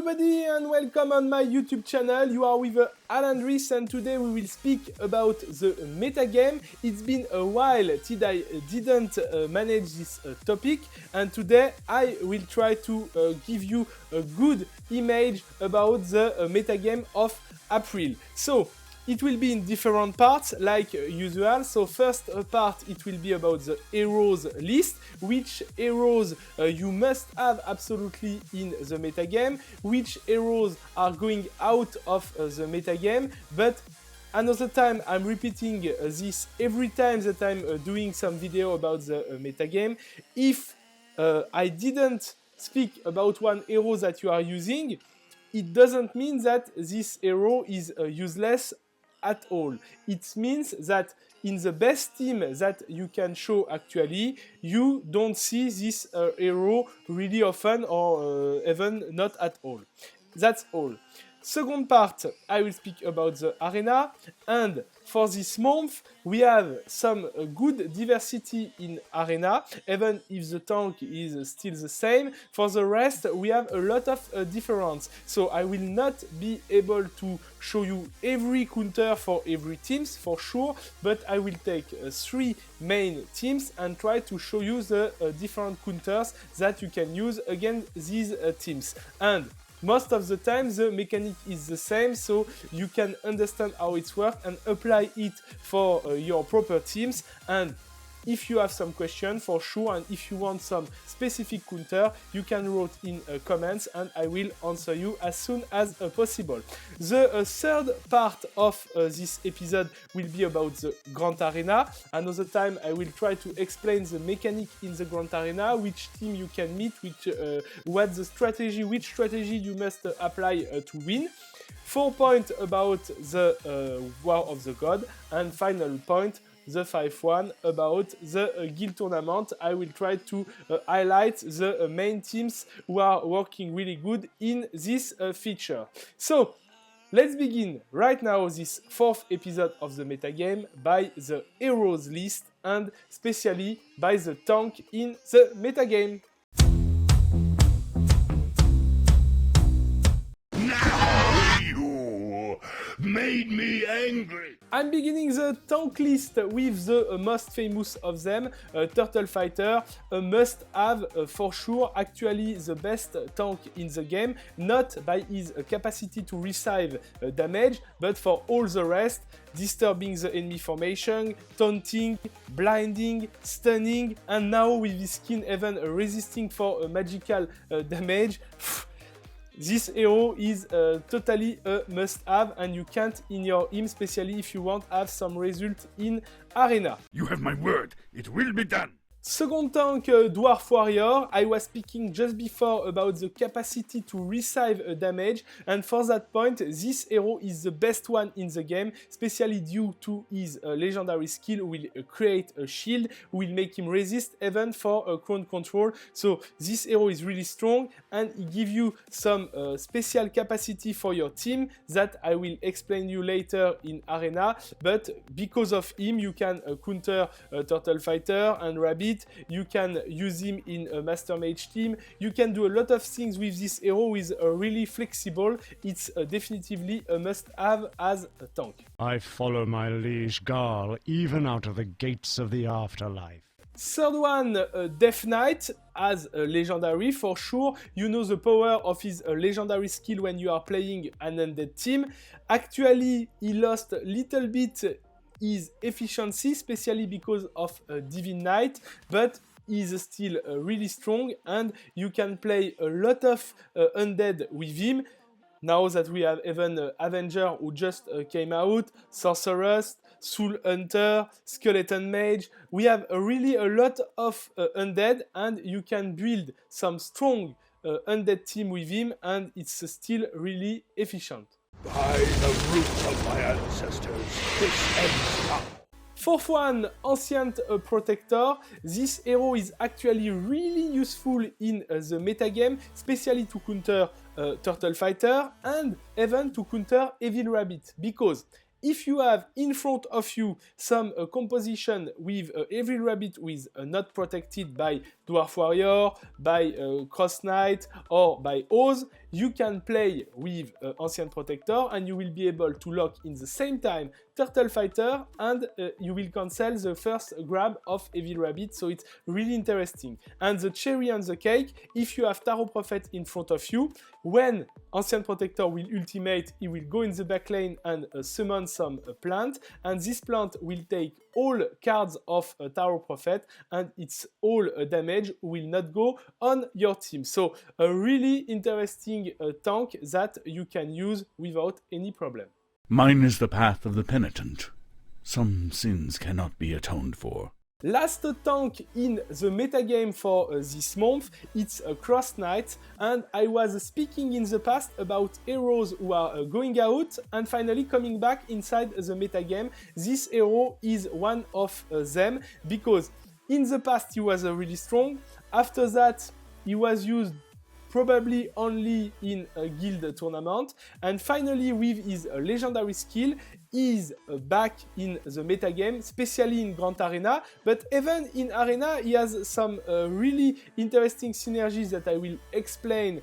everybody and welcome on my YouTube channel. You are with Alendris and today we will speak about the metagame. It's been a while till I didn't manage this topic, and today I will try to give you a good image about the metagame of April. So it will be in different parts like usual. So first part, it will be about the heroes list, which heroes you must have absolutely in the metagame, which heroes are going out of the metagame, but another time I'm repeating this every time that I'm doing some video about the metagame. If I didn't speak about one hero that you are using, it doesn't mean that this hero is useless at all. It means that in the best team that you can show actually, you don't see this hero really often or even not at all. That's all. Second part, I will speak about the arena, and for this month we have some good diversity in arena, even if the tank is still the same. For the rest we have a lot of difference, so I will not be able to show you every counter for every teams for sure, but I will take 3 main teams and try to show you the different counters that you can use against these teams. And most of the time the mechanic is the same, so you can understand how it works and apply it for your proper teams. And if you have some questions for sure, and if you want some specific counter, you can write in comments and I will answer you as soon as possible. The third part of this episode will be about the Grand Arena. Another time I will try to explain the mechanic in the Grand Arena, which team you can meet, what the strategy, which strategy you must apply to win. 4 points about the War of the God, and final point, the 5-1 about the guild tournament. I will try to highlight the main teams who are working really good in this feature. So let's begin right now this 4th episode of the metagame by the heroes list, and especially by the tank in the metagame. Made me angry. I'm beginning the tank list with the most famous of them, Turtle Fighter, a must-have for sure, actually the best tank in the game, not by his capacity to receive damage, but for all the rest, disturbing the enemy formation, taunting, blinding, stunning, and now with his skin even resisting for magical damage. This hero is totally a must-have, and you can't in your team, especially if you want to have some result in arena. You have my word, it will be done. Second tank, Dwarf Warrior. I was speaking just before about the capacity to receive damage, and for that point, this hero is the best one in the game, especially due to his legendary skill will create a shield, will make him resist even for crown control. So this hero is really strong, and he gives you some special capacity for your team that I will explain you later in arena, but because of him you can counter Turtle Fighter and Rabbit. You can use him in a Master Mage team. You can do a lot of things with this hero, who is really flexible. It's definitively a must-have as a tank. I follow my liege Garl even out of the gates of the afterlife. Third one, Death Knight, as a legendary for sure. You know the power of his legendary skill when you are playing an undead team. Actually, he lost a little bit his efficiency, especially because of Divine Knight, but is still really strong, and you can play a lot of undead with him. Now that we have even Avenger who just came out, Sorceress, Soul Hunter, Skeleton Mage, we have really a lot of undead, and you can build some strong undead team with him, and it's still really efficient. By the roots of my ancestors, this ends now. Fourth one, Ancient Protector. This hero is actually really useful in the metagame, especially to counter Turtle Fighter and even to counter Evil Rabbit, because if you have in front of you some composition with Evil Rabbit who is not protected by Dwarf Warrior, by Cross Knight or by Oz, you can play with Ancient Protector and you will be able to lock in the same time Turtle Fighter and you will cancel the first grab of Evil Rabbit, so it's really interesting. And the cherry on the cake, if you have Tarot Prophet in front of you, when Ancient Protector will ultimate, he will go in the back lane and summon some plant, and this plant will take all cards of Tarot Prophet and its all damage will not go on your team. So a really interesting tank that you can use without any problem. Mine is the path of the penitent. Some sins cannot be atoned for. Last tank in the metagame for this month, it's a Cross Knight, and I was speaking in the past about heroes who are going out and finally coming back inside the metagame. This hero is one of them, because in the past he was really strong, after that he was used probably only in a guild tournament, and finally with his legendary skill is back in the metagame, especially in Grand Arena, but even in Arena he has some really interesting synergies that I will explain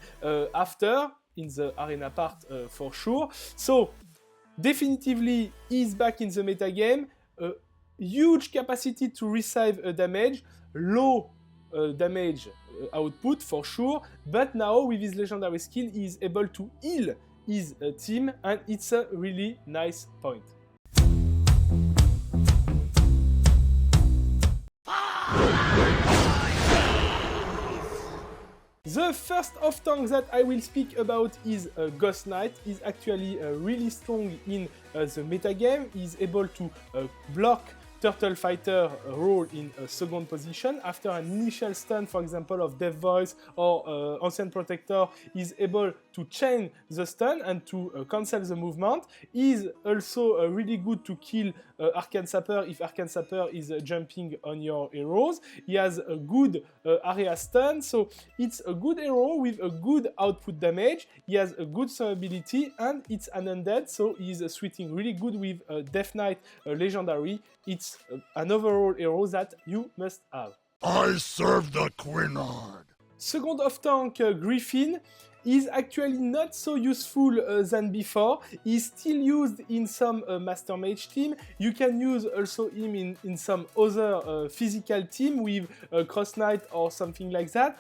after in the Arena part for sure. So definitively he's back in the metagame, huge capacity to receive damage, low damage output for sure, but now with his legendary skill he is able to heal his team, and it's a really nice point. The first off-tank that I will speak about is Ghost Knight. He's actually really strong in the metagame. He's able to block Turtle Fighter role in a second position. After an initial stun, for example, of Death Voice or Ancient Protector, is able to chain the stun and to cancel the movement. Is also really good to kill Arcane Sapper if Arcane Sapper is jumping on your heroes. He has a good area stun, so it's a good hero with a good output damage. He has a good survivability, and it's an undead, so he's suiting really good with Death Knight legendary. It's an overall hero that you must have. I serve the Quinard. Second off-tank, Griffin, is actually not so useful than before. He's still used in some Master Mage team. You can use also him in some other physical team with Cross Knight or something like that.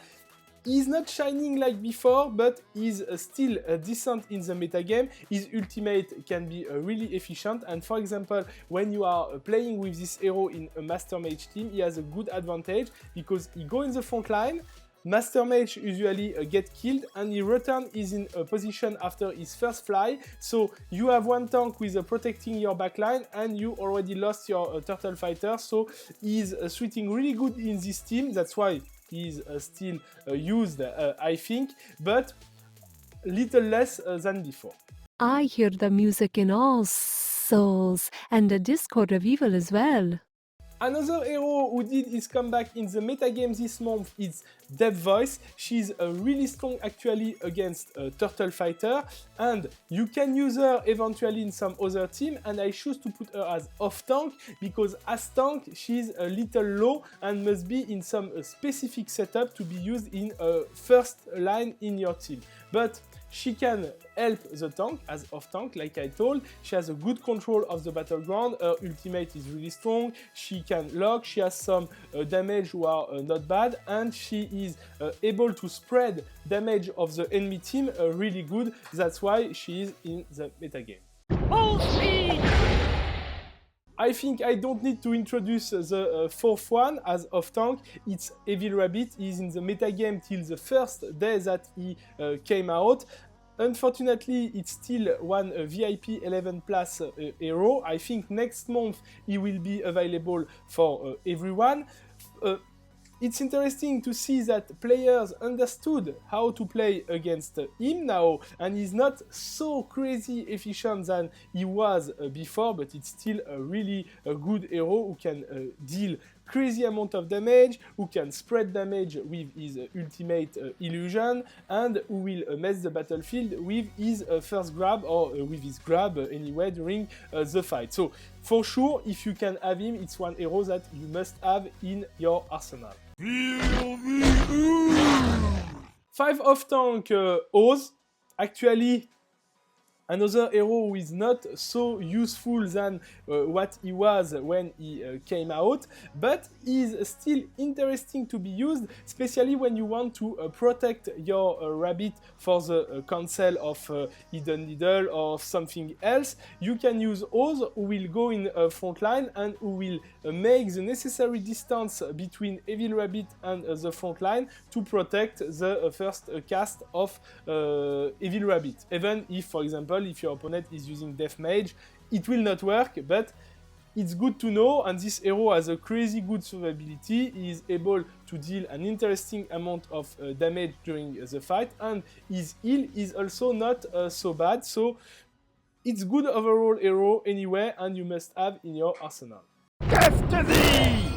He's not shining like before, but he's still decent in the metagame. His ultimate can be really efficient, and for example, when you are playing with this hero in a Master Mage team, he has a good advantage because he goes in the front line, Master Mage usually get killed, and he return is in a position after his first fly, so you have one tank with protecting your backline, and you already lost your Turtle Fighter, so he's suiting really good in this team. That's why he's still used, I think, but little less than before. I hear the music in all souls, and the Discord of Evil as well. Another hero who did his comeback in the metagame this month is Death Voice. She's really strong actually against Turtle Fighter, and you can use her eventually in some other team, and I choose to put her as off-tank because as tank she's a little low and must be in some specific setup to be used in first line in your team. But she can help the tank as off-tank, like I told. She has a good control of the battleground, her ultimate is really strong, she can lock, she has some damage who are not bad, and she is able to spread damage of the enemy team really good. That's why she is in the metagame. Full speed! I think I don't need to introduce the fourth one as off-tank. It's Evil Rabbit. He's in the metagame till the first day that he came out. Unfortunately, it's still one VIP 11 plus hero. I think next month he will be available for everyone. It's interesting to see that players understood how to play against him now, and he's not so crazy efficient than he was before, but it's still a really good hero who can deal crazy amount of damage, who can spread damage with his ultimate illusion, and who will mess the battlefield with his first grab, or with his grab anyway during the fight. So for sure, if you can have him, it's one hero that you must have in your arsenal. Feel the ooze. 5 off-tank Oz. actually another hero who is not so useful than what he was when he came out, but is still interesting to be used, especially when you want to protect your rabbit for the cancel of Hidden Needle or something else. You can use Oz, who will go in front line and who will make the necessary distance between Evil Rabbit and the front line to protect the first cast of Evil Rabbit. Even if, for example, if your opponent is using Death Mage, it will not work, but it's good to know, and this hero has a crazy good survivability. He is able to deal an interesting amount of damage during the fight, and his heal is also not so bad, so it's good overall hero anyway, and you must have in your arsenal. Death to thee!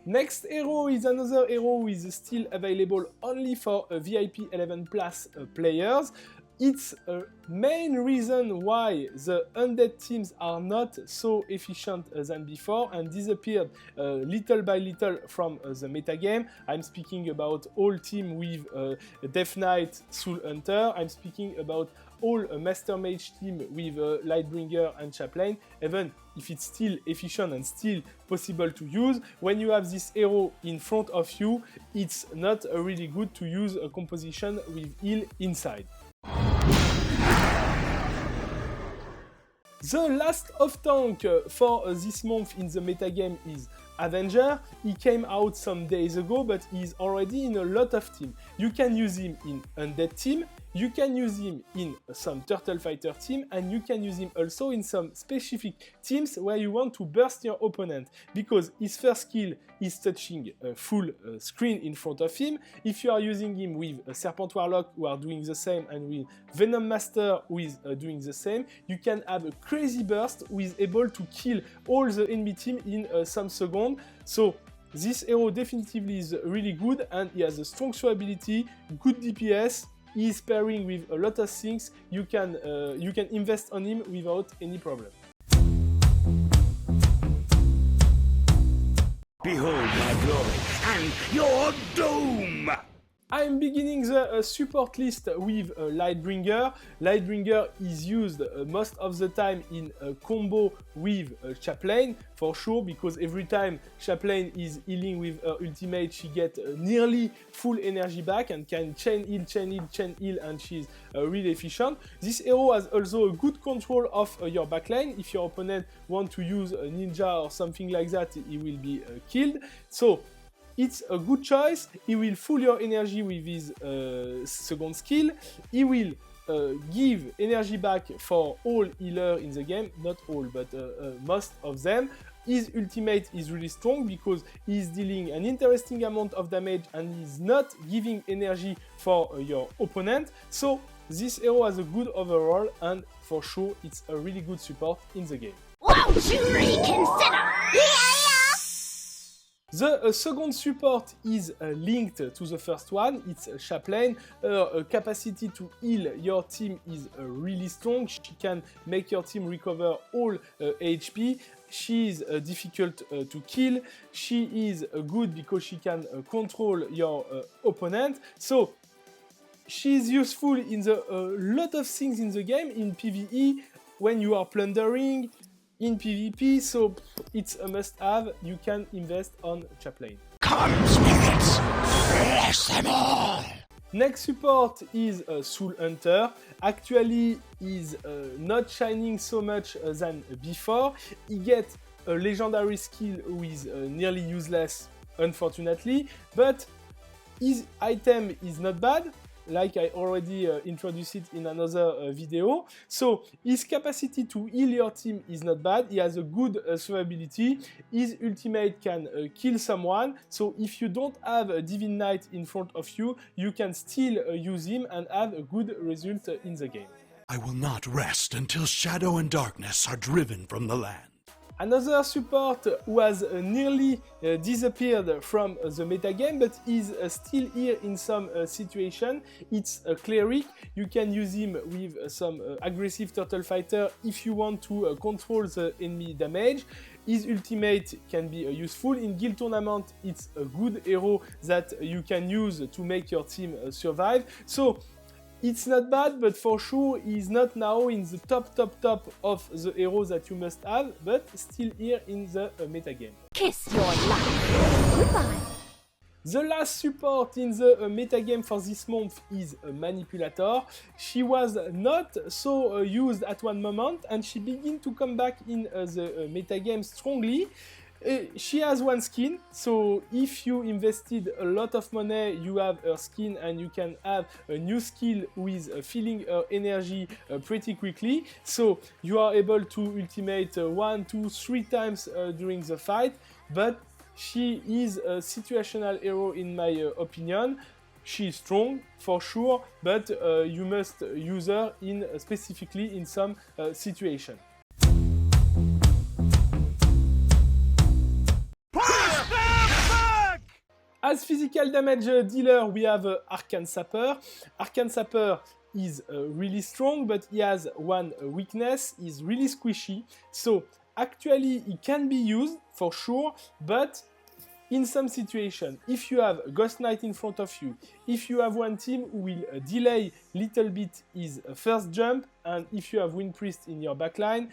Next hero is another hero who is still available only for VIP 11 plus players. It's a main reason why the undead teams are not so efficient than before and disappeared little by little from the metagame. I'm speaking about all team with Death Knight, Soul Hunter. I'm speaking about all Master Mage team with Lightbringer and Chaplain. Even if it's still efficient and still possible to use, when you have this hero in front of you, it's not really good to use a composition with heal inside. The last off-tank for this month in the metagame is Avenger. He came out some days ago, but he's already in a lot of teams. You can use him in Undead team, you can use him in some Turtle Fighter team, and you can use him also in some specific teams where you want to burst your opponent, because his first skill is touching a full screen in front of him. If you are using him with a Serpent Warlock who are doing the same, and with Venom Master who is doing the same, you can have a crazy burst who is able to kill all the enemy team in some seconds. So this hero definitively is really good, and he has a strong survivability, good DPS. He is pairing with a lot of things. You can invest on him without any problem. Behold my glory and your doom! I'm beginning the support list with Lightbringer. Lightbringer is used most of the time in a combo with Chaplain, for sure, because every time Chaplain is healing with her ultimate, she gets nearly full energy back and can chain heal, and she's really efficient. This hero has also a good control of your backline. If your opponent wants to use a ninja or something like that, he will be killed. So it's a good choice. He will full your energy with his second skill. He will give energy back for all healers in the game. Not all, but most of them. His ultimate is really strong because he's dealing an interesting amount of damage and he's not giving energy for your opponent. So this hero has a good overall, and for sure it's a really good support in the game. Won't you reconsider? The second support is linked to the first one. It's Chaplain. Her capacity to heal your team is really strong. She can make your team recover all HP. She is difficult to kill. She is good because she can control your opponent. So she is useful in the lot of things in the game, in PvE, when you are plundering, in PvP, so it's a must-have. You can invest on Chaplain. Come, spirits! Bless them all! Next support is Soul Hunter. Actually, he's not shining so much than before. He gets a legendary skill who is nearly useless, unfortunately, but his item is not bad, like I already introduced it in another video. So his capacity to heal your team is not bad. He has a good survivability. His ultimate can kill someone. So if you don't have a Divine Knight in front of you, you can still use him and have a good result in the game. I will not rest until shadow and darkness are driven from the land. Another support who has nearly disappeared from the metagame, but is still here in some situation. It's a cleric. You can use him with some aggressive turtle fighter if you want to control the enemy damage. His ultimate can be useful. In guild tournament, it's a good hero that you can use to make your team survive. So It's not bad, but for sure he's not now in the top of the heroes that you must have, but still here in the metagame. Kiss your life. Goodbye. The last support in the metagame for this month is a Manipulator. She was not so used at one moment, and she begin to come back in the metagame strongly. She has one skin, so if you invested a lot of money, you have her skin and you can have a new skill with filling her energy pretty quickly. So you are able to ultimate 1, 2, 3 times during the fight, but she is a situational hero in my opinion. She is strong for sure, but you must use her specifically in some situation. As physical damage dealer, we have Arcane Sapper. Arcane Sapper is really strong, but he has one weakness, he's really squishy. So actually he can be used for sure, but in some situation, if you have Ghost Knight in front of you, if you have one team who will delay little bit his first jump, and if you have Wind Priest in your backline,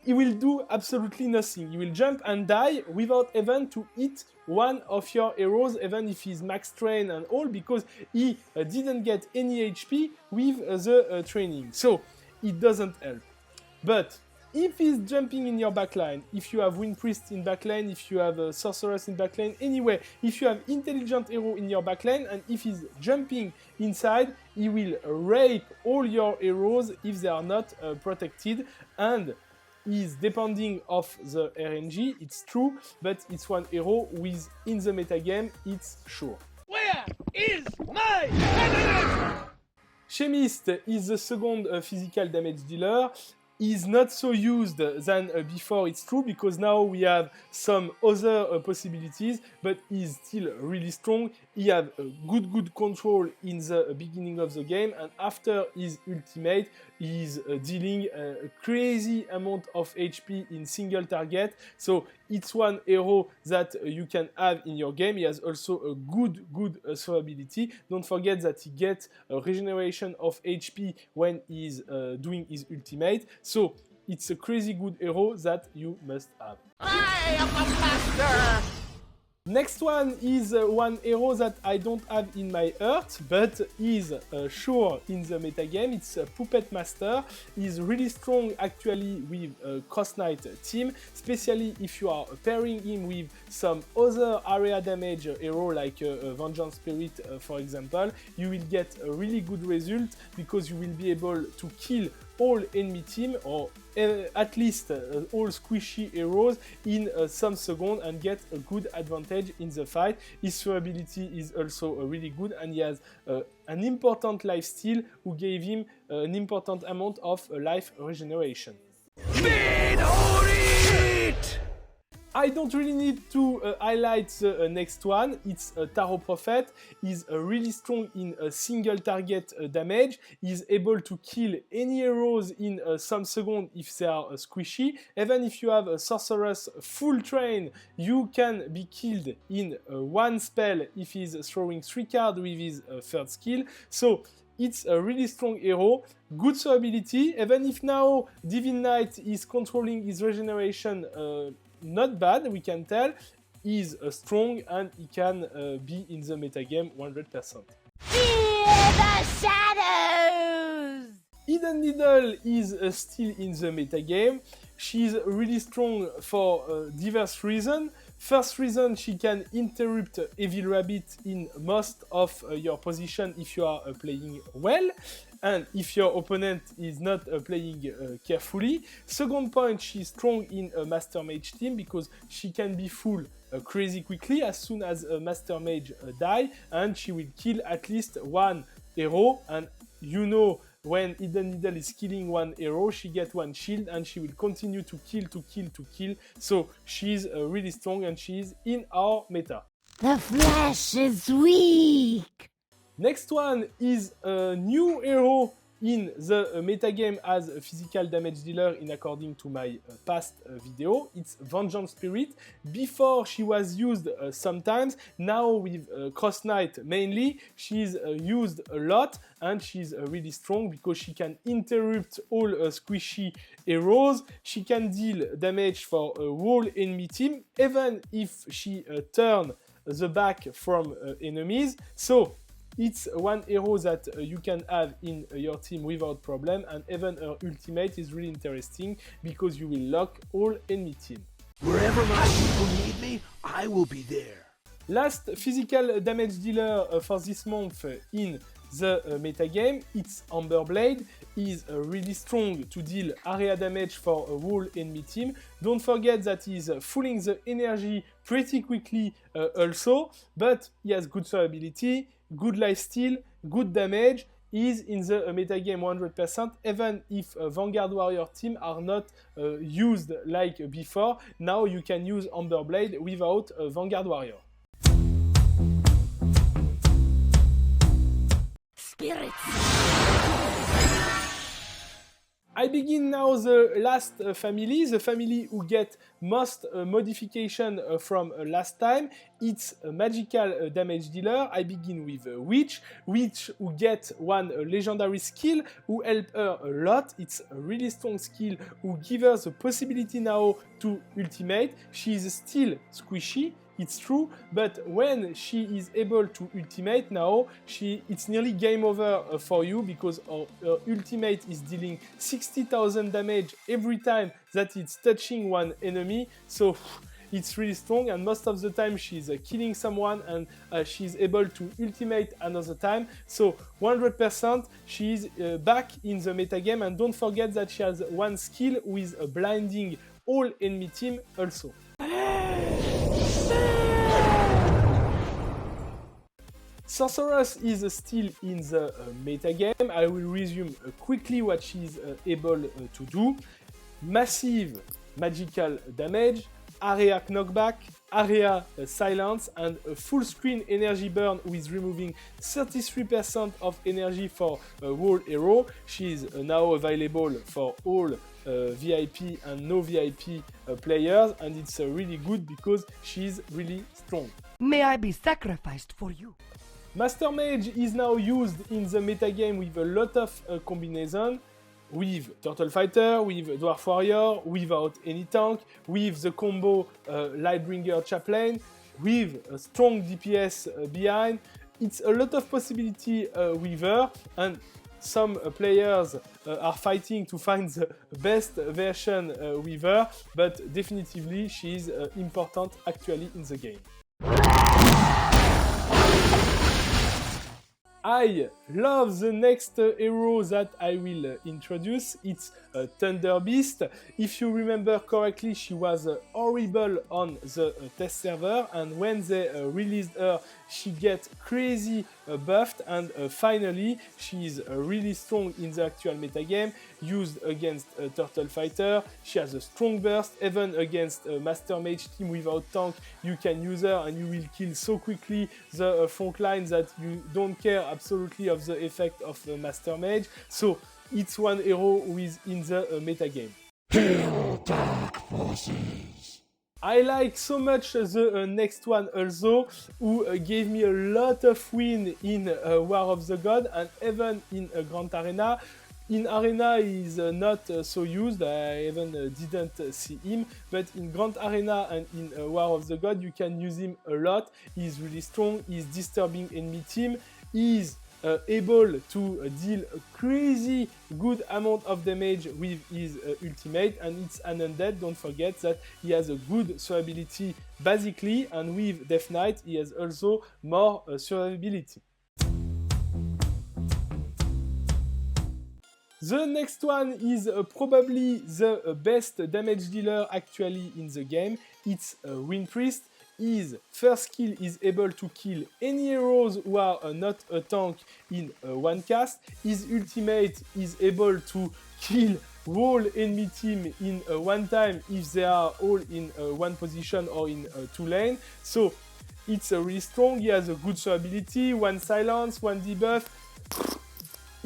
he will do absolutely nothing. He will jump and die without even to hit one of your heroes, even if he's max train and all, because he didn't get any HP with the training. So it doesn't help. But if he's jumping in your backline, if you have Wind Priest in backline, if you have a Sorceress in backline, anyway, if you have intelligent hero in your backline, and if he's jumping inside, he will rape all your heroes if they are not protected, and is depending of the RNG, it's true, but it's one hero with in the metagame, it's sure. Where is my evidence? Chemist is the second physical damage dealer. Is not so used than before, it's true, because now we have some other possibilities, but he's still really strong. He has good control in the beginning of the game, and after his ultimate, he's dealing a crazy amount of HP in single target. So it's one hero that you can have in your game. He has also a good survivability. Don't forget that he gets a regeneration of HP when he's doing his ultimate. So it's a crazy good hero that you must have. I am a master! Next one is one hero that I don't have in my heart, but is sure in the metagame. It's Puppet Master. He's really strong actually with Cross Knight team, especially if you are pairing him with some other area damage hero like Vengeance Spirit, for example. You will get a really good result because you will be able to kill all enemy team, or at least all squishy heroes in some second, and get a good advantage in the fight. His survivability is also really good, and he has an important life steal who gave him an important amount of life regeneration. I don't really need to highlight the next one. It's Tarot Prophet. He's really strong in single target damage. He's able to kill any heroes in some second if they are squishy. Even if you have a Sorceress full train, you can be killed in one spell if he's throwing 3 cards with his third skill. So it's a really strong hero, good survivability. Even if now Divine Knight is controlling his regeneration, not bad, we can tell. He's strong and he can be in the metagame 100%. Fear the shadows! Hidden Needle is still in the metagame. She's really strong for diverse reasons. First reason, she can interrupt Evil Rabbit in most of your position if you are playing well, and if your opponent is not playing carefully. Second point, she's strong in a Master Mage team because she can be full crazy quickly as soon as a Master Mage die, and she will kill at least one hero, and you know, when Hidden Needle is killing one hero, she gets one shield and she will continue to kill. So she's really strong and she's in our meta. The flesh is weak! Next one is a new hero in the metagame as a physical damage dealer in according to my past video. It's Vengeance Spirit. Before she was used sometimes, now with Cross Knight mainly, she's used a lot and she's really strong because she can interrupt all squishy arrows. She can deal damage for a whole enemy team even if she turn the back from enemies. So it's one hero that you can have in your team without problem, and even her ultimate is really interesting because you will lock all enemy team. Wherever my people need me, I will be there. Last physical damage dealer for this month in the metagame, it's Amber Blade. Is really strong to deal area damage for a whole enemy team. Don't forget that he's fooling the energy pretty quickly also, but he has good survivability, good lifesteal, good damage. Is in the metagame 100%, even if Vanguard Warrior team are not used like before. Now you can use Amber Blade without Vanguard Warrior. I begin now the last family, the family who get most modification from last time. It's a magical damage dealer. I begin with Witch who get one legendary skill who help her a lot. It's a really strong skill who give her the possibility now to ultimate. She is still squishy, it's true, but when she is able to ultimate now, it's nearly game over for you because her ultimate is dealing 60,000 damage every time that it's touching one enemy. So it's really strong, and most of the time she's killing someone and she's able to ultimate another time. So 100% she's back in the metagame, and don't forget that she has one skill with blinding all enemy team also. Sorceress is still in the metagame. I will resume quickly what she's able to do. Massive magical damage, area knockback, area silence, and a full screen energy burn with removing 33% of energy for a whole hero. She is now available for all VIP and no VIP players, and it's really good because she's really strong. May I be sacrificed for you? Master Mage is now used in the metagame with a lot of combination, with Turtle Fighter, with Dwarf Warrior, without any tank, with the combo Lightbringer Chaplain, with a strong DPS behind. It's a lot of possibility with her, and some players are fighting to find the best version with her, but definitively she is important actually in the game. I love the next hero that I will introduce. It's Thunder Beast. If you remember correctly, she was horrible on the test server, and when they released her, she get crazy buffed, and finally she is really strong in the actual metagame, used against Turtle Fighter. She has a strong burst, even against Master Mage team without tank. You can use her and you will kill so quickly the front line that you don't care absolutely of the effect of Master Mage. So it's one hero who is in the metagame. Hail, dark forces! I like so much the next one also, who gave me a lot of win in War of the God and even in Grand Arena. In Arena he is not so used, I even didn't see him, but in Grand Arena and in War of the God you can use him a lot. He's really strong, he's disturbing enemy team, he's able to deal a crazy good amount of damage with his ultimate, and it's an undead. Don't forget that he has a good survivability basically, and with Death Knight he has also more survivability. The next one is probably the best damage dealer actually in the game. It's Wind Priest. His first skill is able to kill any heroes who are not a tank in one cast. His ultimate is able to kill whole enemy team in one time if they are all in one position or in two lane. So it's really strong. He has a good survivability, one silence, one debuff.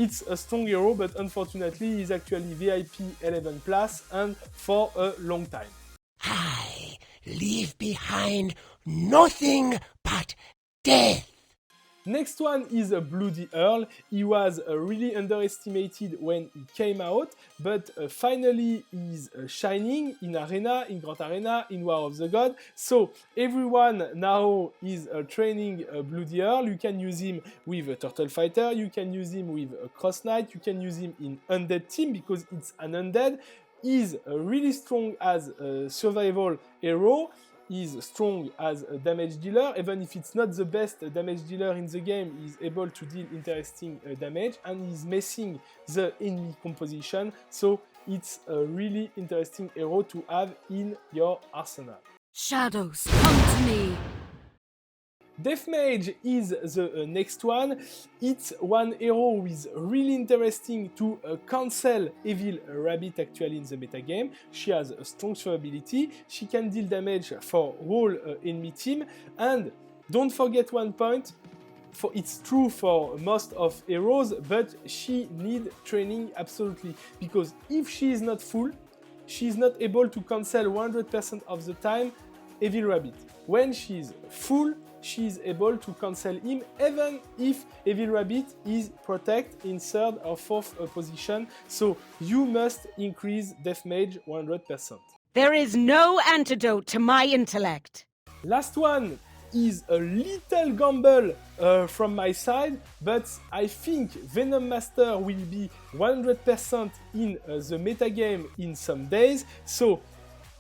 it's a strong hero, but unfortunately he's actually VIP 11 plus and for a long time. I leave behind nothing but death. Next one is a Bloody Earl. He was really underestimated when he came out, but finally he's shining in Arena, in Grand Arena, in War of the God. So everyone now is training Bloody Earl. You can use him with a Turtle Fighter, you can use him with a Cross Knight, you can use him in Undead team because it's an Undead. He's really strong as a survival hero. Is strong as a damage dealer, even if it's not the best damage dealer in the game, he's able to deal interesting damage, and he's messing the enemy composition, so it's a really interesting hero to have in your arsenal. Shadows, come to me. Death Mage is the next one. It's one hero who is really interesting to cancel Evil Rabbit actually in the metagame. She has a strong survivability, she can deal damage for whole enemy team, and don't forget one point, it's true for most of heroes, but she needs training absolutely, because if she is not full, she is not able to cancel 100% of the time Evil Rabbit. When she is full, she is able to cancel him even if Evil Rabbit is protect in 3rd or 4th position, so you must increase Death Mage 100%. There is no antidote to my intellect. Last one is a little gamble from my side, but I think Venom Master will be 100% in the metagame in some days, so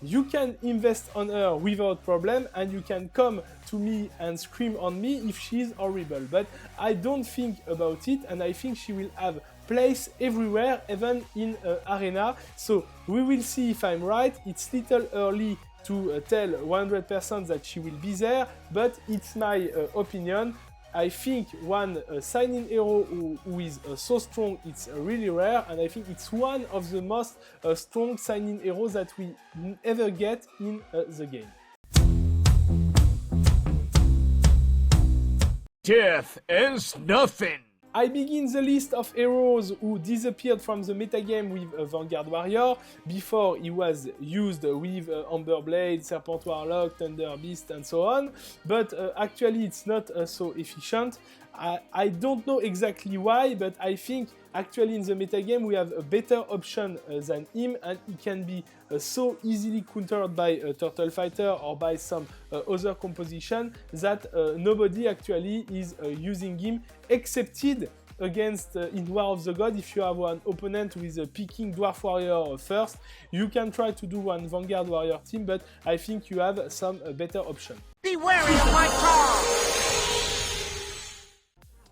you can invest on her without problem, and you can come to me and scream on me if she's horrible. But I don't think about it, and I think she will have place everywhere, even in Arena. So we will see if I'm right. It's little early to tell 100% that she will be there, but it's my opinion. I think one sign-in hero who is so strong, it's really rare, and I think it's one of the most strong sign-in heroes that we ever get in the game. Death is nothing. I begin the list of heroes who disappeared from the metagame with Vanguard Warrior. Before he was used with Amber Blade, Serpent Warlock, Thunder Beast and so on, but actually it's not so efficient. I don't know exactly why, but I think actually in the metagame we have a better option than him, and he can be so easily countered by a Turtle Fighter or by some other composition that nobody actually is using him, excepted against in War of the God. If you have one opponent with a picking Dwarf Warrior first, you can try to do one Vanguard Warrior team, but I think you have some better option. Be wary of my car!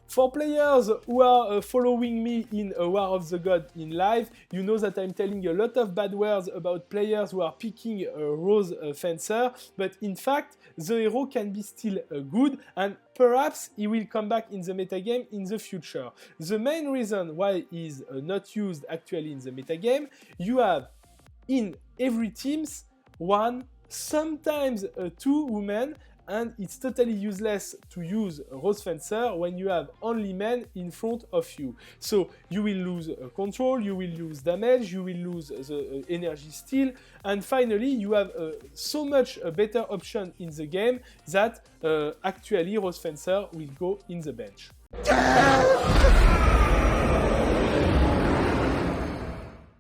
For players who are following me in War of the God in live, you know that I'm telling a lot of bad words about players who are picking Rose Fencer, but in fact, the hero can be still good, and perhaps he will come back in the metagame in the future. The main reason why he's not used actually in the metagame, you have in every teams one, sometimes two women, and it's totally useless to use Rose Fencer when you have only men in front of you. So you will lose control, you will lose damage, you will lose the energy steal, and finally you have so much a better option in the game that actually Rose Fencer will go in the bench.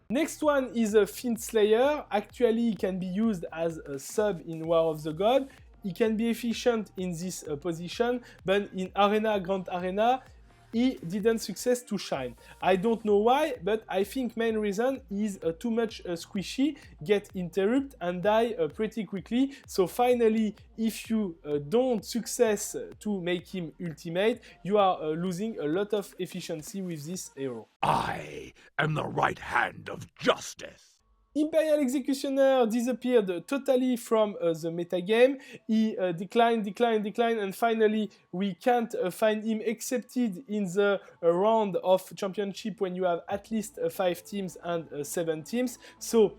Next one is a Fiend Slayer. Actually, he can be used as a sub in War of the God. He can be efficient in this position, but in Arena, Grand Arena, he didn't success to shine. I don't know why, but I think main reason is too much squishy, get interrupt and die pretty quickly. So finally, if you don't success to make him ultimate, you are losing a lot of efficiency with this hero. I am the right hand of justice. Imperial Executioner disappeared totally from the metagame. He declined, and finally we can't find him excepted in the round of championship when you have at least 5 teams and 7 teams. So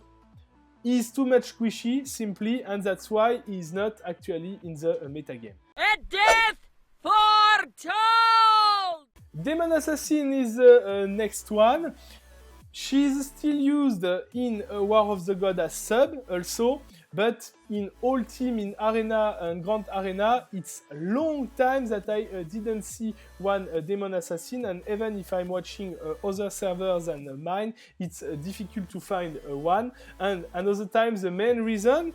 he's too much squishy, simply, and that's why he's not actually in the metagame. A death foretold! Demon Assassin is the next one. She's still used in War of the God as sub also, but in all team in Arena and Grand Arena, it's a long time that I didn't see one Demon Assassin, and even if I'm watching other servers than mine, it's difficult to find one. And another time, the main reason,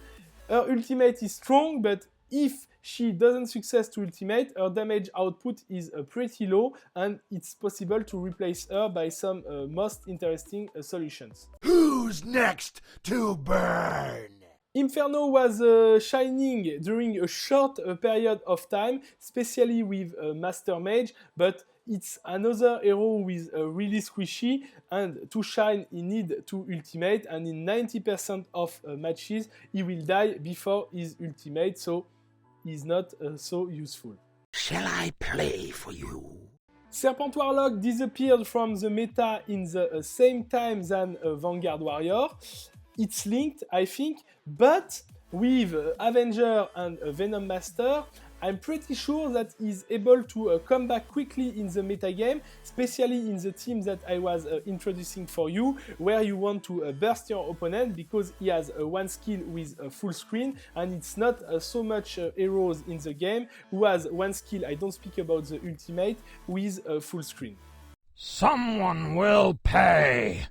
her ultimate is strong, but if she doesn't success to ultimate, her damage output is pretty low, and it's possible to replace her by some most interesting solutions. Who's next to burn? Inferno was shining during a short period of time, especially with Master Mage, but it's another hero who is really squishy, and to shine he need to ultimate, and in 90% of matches he will die before his ultimate, so he's not so useful. Shall I play for you? Serpent Warlock disappeared from the meta in the same time than Vanguard Warrior. It's linked, I think, but with Avenger and Venom Master, I'm pretty sure that he's able to come back quickly in the metagame, especially in the team that I was introducing for you, where you want to burst your opponent because he has one skill with a full screen, and it's not so much heroes in the game who has one skill, I don't speak about the ultimate, with a full screen. Someone will pay.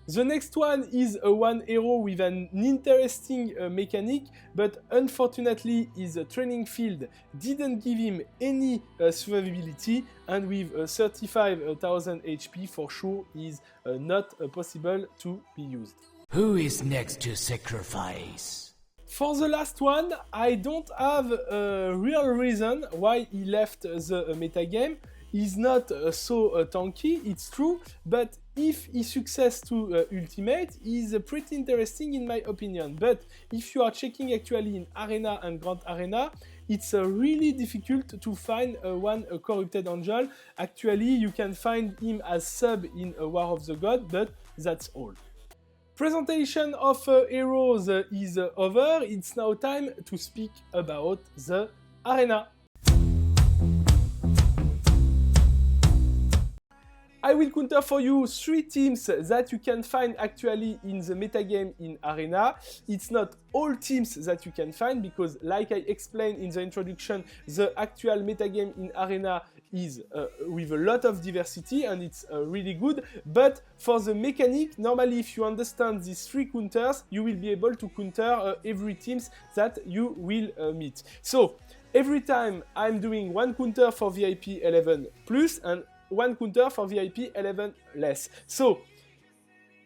The next one is one hero with an interesting mechanic, but unfortunately his training field didn't give him any survivability, and with 35,000 HP for sure is not possible to be used. Who is next to sacrifice? For the last one, I don't have a real reason why he left the metagame. He's not so tanky, it's true, but if he success to ultimate, he's pretty interesting in my opinion. But if you are checking actually in Arena and Grand Arena, it's really difficult to find one corrupted angel. Actually, you can find him as sub in War of the God, but that's all. Presentation of heroes is over. It's now time to speak about the Arena. I will counter for you 3 teams that you can find actually in the metagame in Arena. It's not all teams that you can find because, like I explained in the introduction, the actual metagame in Arena is with a lot of diversity and it's really good. But for the mechanic, normally if you understand these 3 counters, you will be able to counter every teams that you will meet. So every time I'm doing one counter for VIP 11 plus and one counter for VIP 11 less. So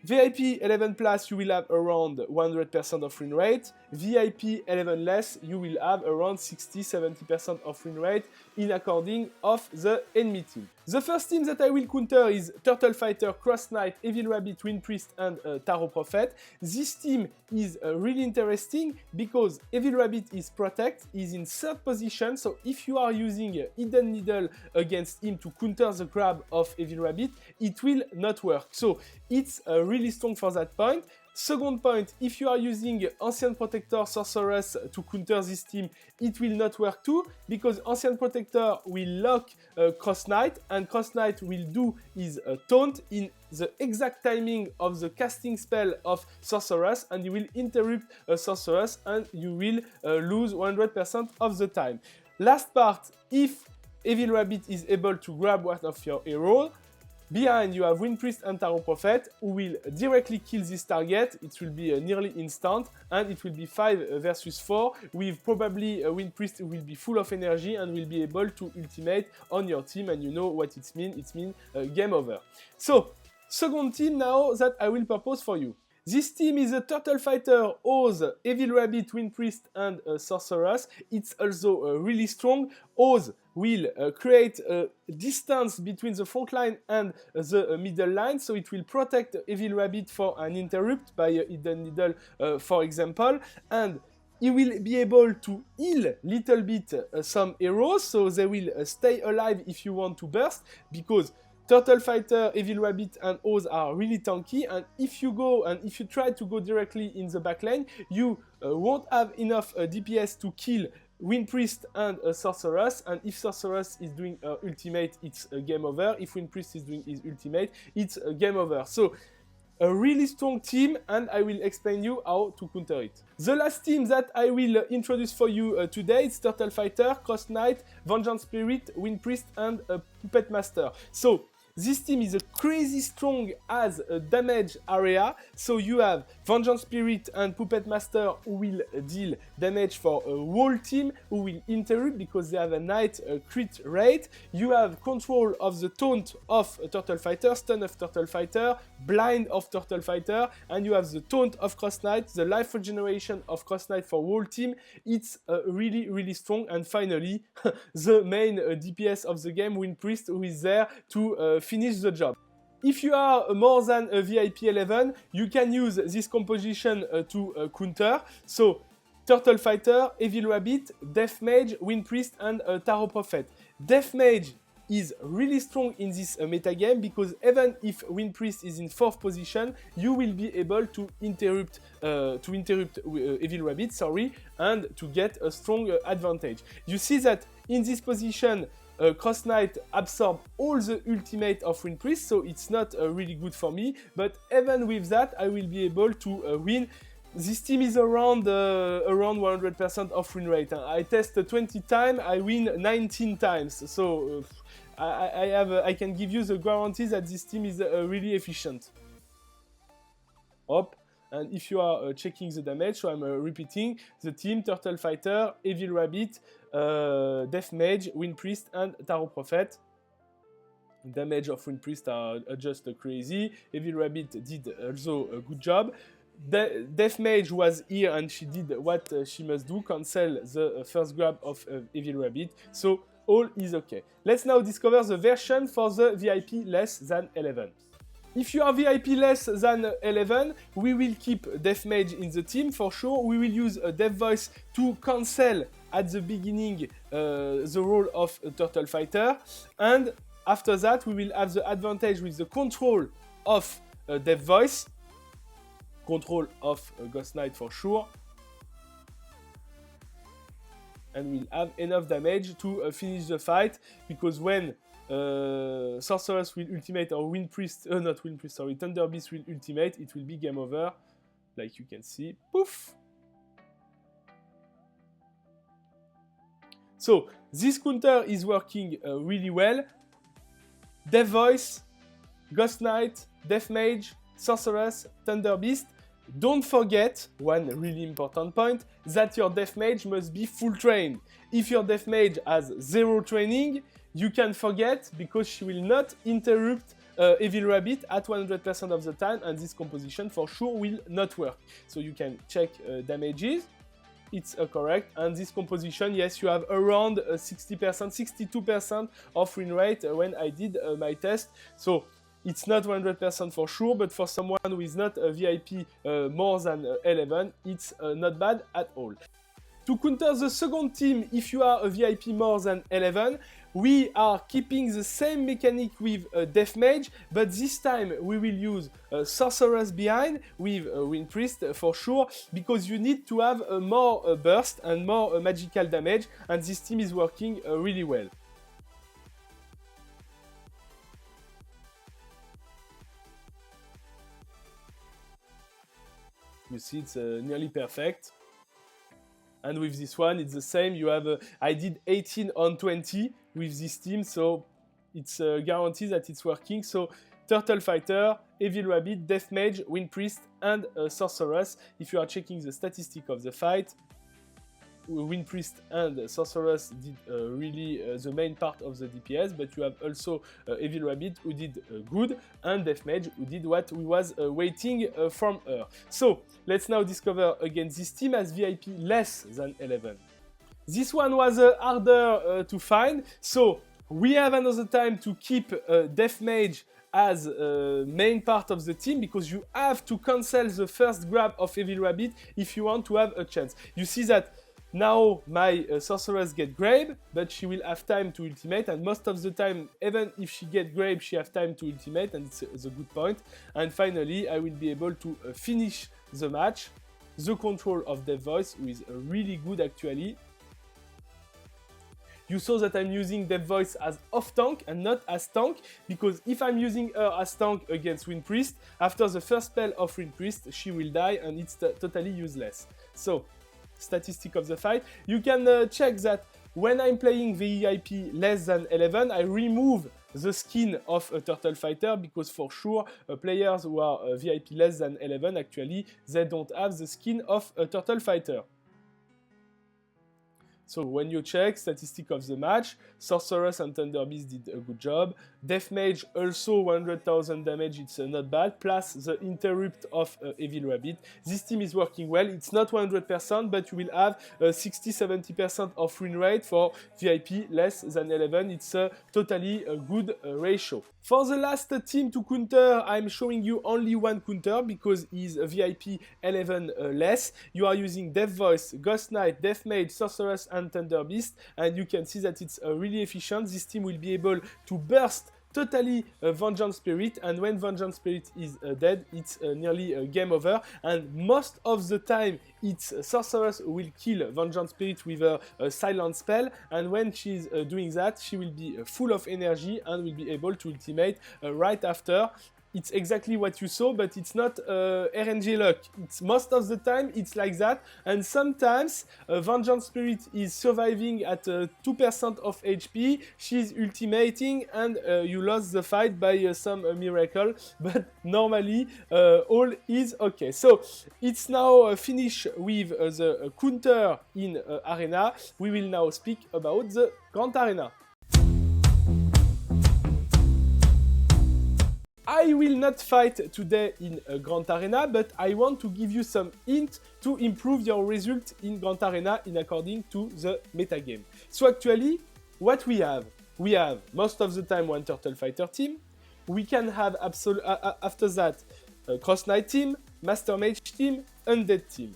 VIP 11 plus you will have around 100% of win rate. VIP 11 less you will have around 60-70% of win rate in according of the enemy team. The first team that I will counter is Turtle Fighter, Cross Knight, Evil Rabbit, Wind Priest and Tarot Prophet. This team is really interesting because Evil Rabbit is Protect, is in 3rd position, so if you are using Hidden Needle against him to counter the grab of Evil Rabbit, it will not work. So it's really strong for that point. Second point, if you are using Ancient Protector Sorceress to counter this team, it will not work too, because Ancient Protector will lock Cross Knight, and Cross Knight will do his taunt in the exact timing of the casting spell of Sorceress, and you will interrupt Sorceress, and you will lose 100% of the time. Last part, if Evil Rabbit is able to grab one of your heroes, behind you have Wind Priest and Tarot Prophet who will directly kill this target. It will be nearly instant and it will be 5 versus 4 with probably Wind Priest who will be full of energy and will be able to ultimate on your team, and you know what it means. It means game over. So, second team now that I will propose for you. This team is a Turtle Fighter, Oz, Evil Rabbit, Wind Priest and Sorceress. It's also really strong. Oz will create a distance between the front line and the middle line, so it will protect Evil Rabbit for an interrupt by Hidden Needle, for example, and he will be able to heal little bit some heroes, so they will stay alive if you want to burst, because Turtle Fighter, Evil Rabbit and Oz are really tanky, and if you try to go directly in the back lane, you won't have enough DPS to kill Wind Priest and a Sorceress, and if Sorceress is doing her ultimate, it's a game over. If Wind Priest is doing his ultimate, it's a game over. So, a really strong team, and I will explain you how to counter it. The last team that I will introduce for you today is Turtle Fighter, Cross Knight, Vengeance Spirit, Wind Priest, and Puppet Master. So, this team is a crazy strong as a damage area, so you have Vengeance Spirit and Puppet Master who will deal damage for a whole team, who will interrupt because they have a night crit rate. You have control of the taunt of Turtle Fighter, stun of Turtle Fighter, blind of Turtle Fighter, and you have the taunt of Cross Knight, the life regeneration of Cross Knight for whole team. It's really strong. And finally, the main DPS of the game, Wind Priest, who is there to finish the job. If you are more than a VIP 11, you can use this composition to counter. So, Turtle Fighter, Evil Rabbit, Death Mage, Wind Priest, and Tarot Prophet. Death Mage is really strong in this metagame because even if Wind Priest is in 4th position, you will be able to interrupt Evil Rabbit, and to get a strong advantage. You see that in this position, Cross Knight absorbs all the ultimate of Wind Priest, so it's not really good for me, but even with that, I will be able to win. This team is around 100% of win rate. I test 20 times, I win 19 times, so I can give you the guarantee that this team is really efficient. Hop. And if you are checking the damage, so I'm repeating, the team, Turtle Fighter, Evil Rabbit, Death Mage, Wind Priest, and Tarot Prophet. Damage of Wind Priest are just crazy. Evil Rabbit did also a good job. Death Mage was here and she did what she must do, cancel the first grab of Evil Rabbit. So all is okay. Let's now discover the version for the VIP less than 11. If you are VIP less than 11, we will keep Death Mage in the team for sure. We will use a Death Voice to cancel at the beginning the role of a Turtle Fighter. And after that, we will have the advantage with the control of Death Voice. Control of Ghost Knight for sure. And we'll have enough damage to finish the fight, because when Sorceress will ultimate or Wind Priest, not Wind Priest, sorry, Thunder Beast will ultimate, it will be game over, like you can see. Poof! So, this counter is working really well. Death Voice, Ghost Knight, Death Mage, Sorceress, Thunder Beast. Don't forget, one really important point, that your Death Mage must be full trained. If your Death Mage has 0 training, you can forget, because she will not interrupt Evil Rabbit at 100% of the time, and this composition for sure will not work. So you can check damages, it's correct, and this composition, yes, you have around 60%, 62% of win rate when I did my test. So it's not 100% for sure, but for someone who is not a VIP more than 11, it's not bad at all. To counter the second team, if you are a VIP more than 11, we are keeping the same mechanic with Death Mage, but this time we will use Sorceress behind with Wind Priest for sure, because you need to have more burst and more magical damage, and this team is working really well. You see, it's nearly perfect. And with this one, it's the same. You have, I did 18 on 20 with this team, so it's guaranteed that it's working. So, Turtle Fighter, Evil Rabbit, Death Mage, Wind Priest, and Sorceress. If you are checking the statistic of the fight, Wind Priest and Sorceress did really the main part of the DPS, but you have also Evil Rabbit who did good, and Death Mage who did what we was waiting from her. So, let's now discover again this team as VIP less than 11. This one was harder to find, so we have another time to keep Death Mage as main part of the team, because you have to cancel the first grab of Evil Rabbit if you want to have a chance. You see that now my Sorceress get grab, but she will have time to ultimate, and most of the time, even if she get grab, she have time to ultimate, and it's a good point. And finally, I will be able to finish the match. The control of Death Voice, who is really good actually. You saw that I'm using Dev Voice as off-tank and not as tank, because if I'm using her as tank against Wind Priest, after the first spell of Wind Priest, she will die and it's totally useless. So, statistic of the fight. You can check that when I'm playing VIP less than 11, I remove the skin of a Turtle Fighter, because for sure players who are VIP less than 11, actually, they don't have the skin of a Turtle Fighter. So when you check statistic of the match, Sorceress and Thunder Beast did a good job. Death Mage also 100,000 damage, it's not bad, plus the interrupt of Evil Rabbit. This team is working well, it's not 100%, but you will have 60-70% of win rate for VIP less than 11, it's totally a good ratio. For the last team to counter, I'm showing you only one counter, because he's a VIP 11 less. You are using Death Voice, Ghost Knight, Death Mage, Sorceress and Thunder Beast, and you can see that it's really efficient. This team will be able to burst totally Vengeance Spirit, and when Vengeance Spirit is dead, it's nearly game over, and most of the time it's Sorceress who will kill Vengeance Spirit with her silent spell, and when she's doing that, she will be full of energy and will be able to ultimate right after. It's exactly what you saw, but it's not RNG luck. It's most of the time it's like that, and sometimes Vengeance Spirit is surviving at 2% of HP, she's ultimating, and you lost the fight by some miracle, but normally all is okay. So it's now finished with the counter in Arena. We will now speak about the Grand Arena. I will not fight today in Grand Arena, but I want to give you some hint to improve your result in Grand Arena in according to the metagame. So actually, what we have most of the time one Turtle Fighter team. We can have after that a Cross Knight team, Master Mage team, Undead team.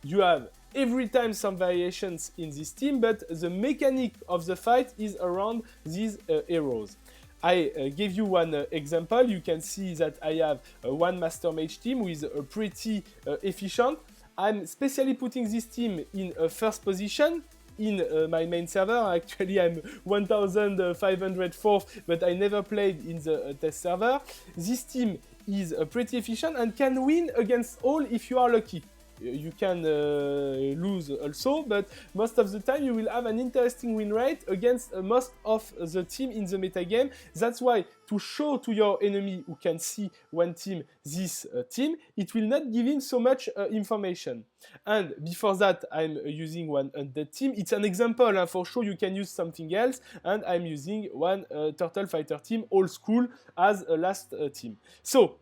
You have every time some variations in this team, but the mechanic of the fight is around these heroes. I gave you one example. You can see that I have one Master Mage team with pretty efficient. I'm specially putting this team in first position in my main server. Actually, I'm 1504th, but I never played in the test server. This team is pretty efficient and can win against all if you are lucky. You can lose also, but most of the time you will have an interesting win rate against most of the team in the metagame. That's why to show to your enemy who can see one team this team, it will not give him so much information. And before that, I'm using one Undead team. It's an example, for sure you can use something else, and I'm using one Turtle Fighter team, old school, as a last team. So,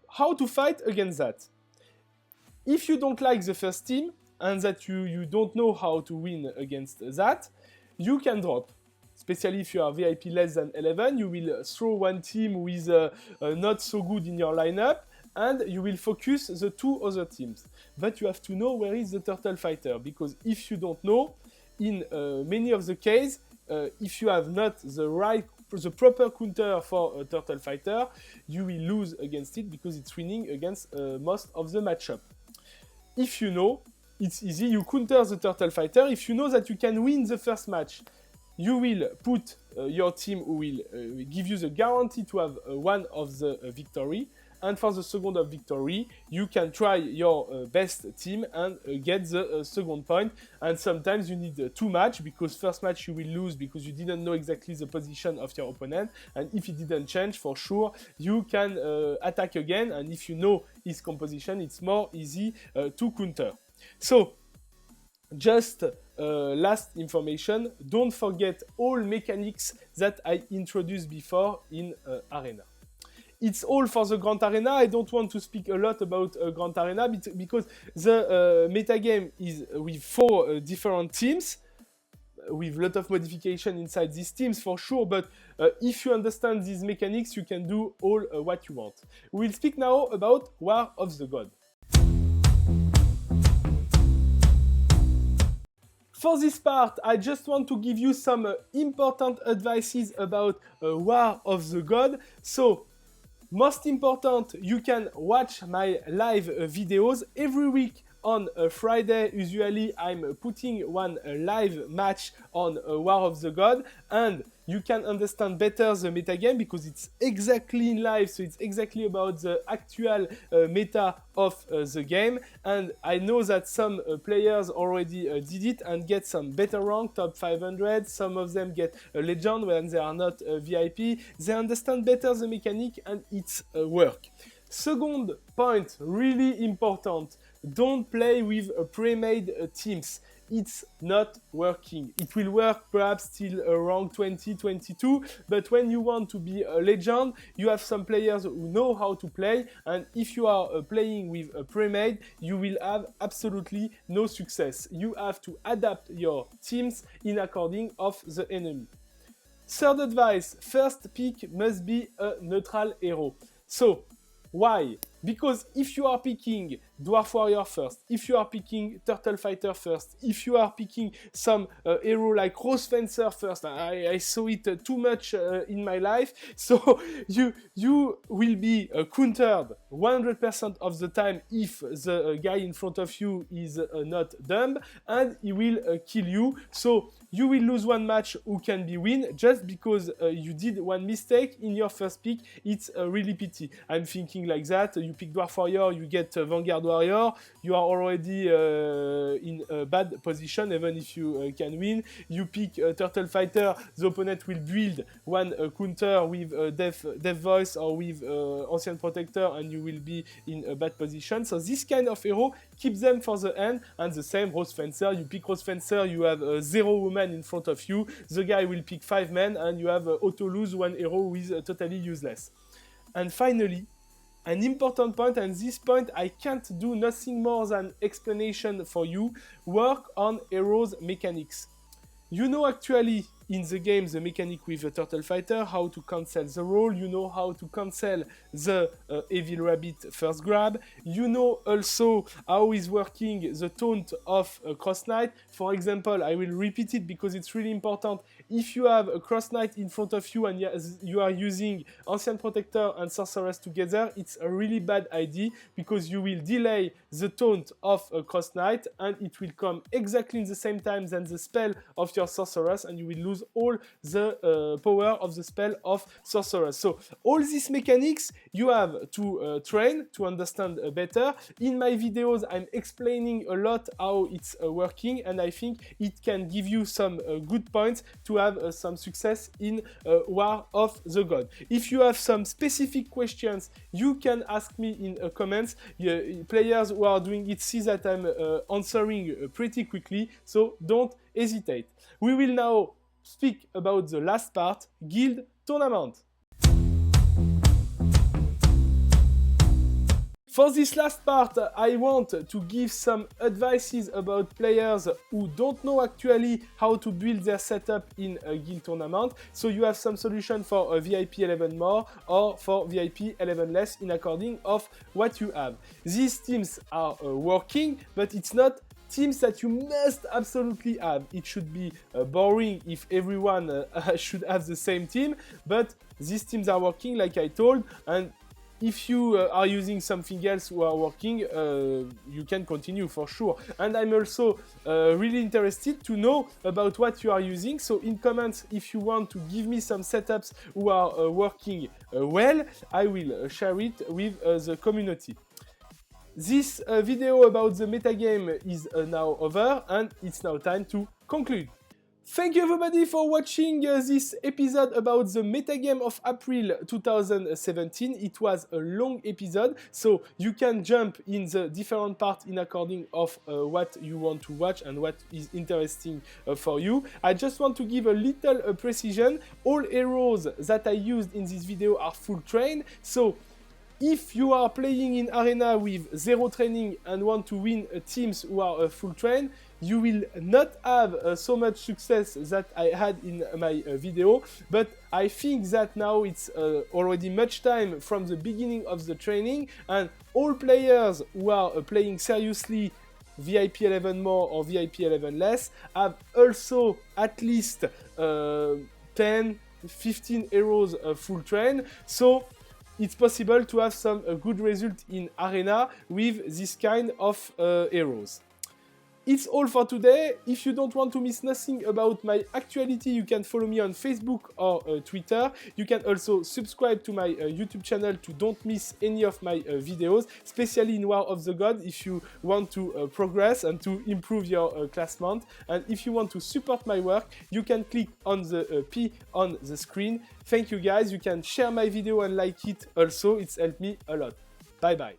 how to fight against that? If you don't like the first team, and that you don't know how to win against that, you can drop. Especially if you are VIP less than 11, you will throw one team with not so good in your lineup, and you will focus the two other teams. But you have to know where is the Turtle Fighter, because if you don't know, in many of the cases, if you have not the proper counter for a Turtle Fighter, you will lose against it because it's winning against most of the matchup. If you know, it's easy, you counter the Turtle Fighter. If you know that you can win the first match, you will put your team who will give you the guarantee to have one of the victory. And for the second of victory, you can try your best team and get the second point. And sometimes you need two matches, because first match you will lose because you didn't know exactly the position of your opponent. And if it didn't change, for sure, you can attack again. And if you know his composition, it's more easy to counter. So, just last information, don't forget all mechanics that I introduced before in Arena. It's all for the Grand Arena. I don't want to speak a lot about Grand Arena because the metagame is with 4 different teams, with a lot of modification inside these teams for sure, but if you understand these mechanics, you can do all what you want. We'll speak now about War of the God. For this part, I just want to give you some important advices about War of the God. So, most important, you can watch my live videos. Every week, on a Friday. Usually I'm putting one live match on War of the God, and you can understand better the metagame because it's exactly in live, so it's exactly about the actual meta of the game. And I know that some players already did it and get some better rank, top 500. Some of them get a legend when they are not VIP. They understand better the mechanic and it's work. Second point, really important, don't play with pre-made teams. It's not working. It will work perhaps till around 2022, but when you want to be a legend, you have some players who know how to play, and if you are playing with a pre-made, you will have absolutely no success. You have to adapt your teams in according of the enemy. Third advice, first pick must be a neutral hero. So, why? Because if you are picking Dwarf Warrior first, if you are picking Turtle Fighter first, if you are picking some hero like Rose Fencer first, I saw it too much in my life, so you will be countered 100% of the time if the guy in front of you is not dumb, and he will kill you. So you will lose one match who can be win just because you did one mistake in your first pick. It's really pity. I'm thinking like that. You pick Dwarf Warrior, you get Vanguard Warrior, you are already in a bad position even if you can win. You pick Turtle Fighter, the opponent will build one counter with Death Voice or with Ancient Protector, and you will be in a bad position. So this kind of hero, keep them for the end. And the same, Rose Fencer, you pick Rose Fencer, you have 0 women in front of you, the guy will pick 5 men, and you have auto lose one hero who is totally useless. And finally, an important point, and this point I can't do nothing more than explanation for you, work on heroes mechanics. You know actually in the game the mechanic with the Turtle Fighter, how to cancel the roll, you know how to cancel the Evil Rabbit first grab, you know also how is working the taunt of Cross Knight. For example, I will repeat it because it's really important. If you have a Cross Knight in front of you and you are using Ancient Protector and Sorceress together, it's a really bad idea because you will delay the taunt of Cross Knight and it will come exactly in the same time than the spell of your Sorceress, and you will lose all the power of the spell of Sorceress. So all these mechanics you have to train to understand better. In my videos I'm explaining a lot how it's working, and I think it can give you some good points to have some success in War of the God. If you have some specific questions, you can ask me in comments. Players who are doing it see that I'm answering pretty quickly, so don't hesitate. We will now speak about the last part, Guild Tournament. For this last part, I want to give some advices about players who don't know actually how to build their setup in a Guild Tournament. So you have some solution for a VIP 11 more or for VIP 11 less in according of what you have. These teams are working, but it's not teams that you must absolutely have. It should be boring if everyone should have the same team, but these teams are working like I told, and if you are using something else who are working, you can continue for sure. And I'm also really interested to know about what you are using. So in comments, if you want to give me some setups who are working well, I will share it with the community. This video about the metagame is now over, and it's now time to conclude. Thank you everybody for watching this episode about the metagame of April 2017. It was a long episode, so you can jump in the different parts in according of what you want to watch and what is interesting for you. I just want to give a little precision. All heroes that I used in this video are full train, so if you are playing in Arena with 0 training and want to win teams who are full train, you will not have so much success that I had in my video, but I think that now it's already much time from the beginning of the training, and all players who are playing seriously VIP 11 more or VIP 11 less have also at least 10-15 heroes full train. So it's possible to have some good result in arena with this kind of heroes. It's all for today. If you don't want to miss nothing about my actuality, you can follow me on Facebook or Twitter. You can also subscribe to my YouTube channel to don't miss any of my videos, especially in War of the God if you want to progress and to improve your classement. And if you want to support my work, you can click on the P on the screen. Thank you guys. You can share my video and like it also. It's helped me a lot. Bye bye.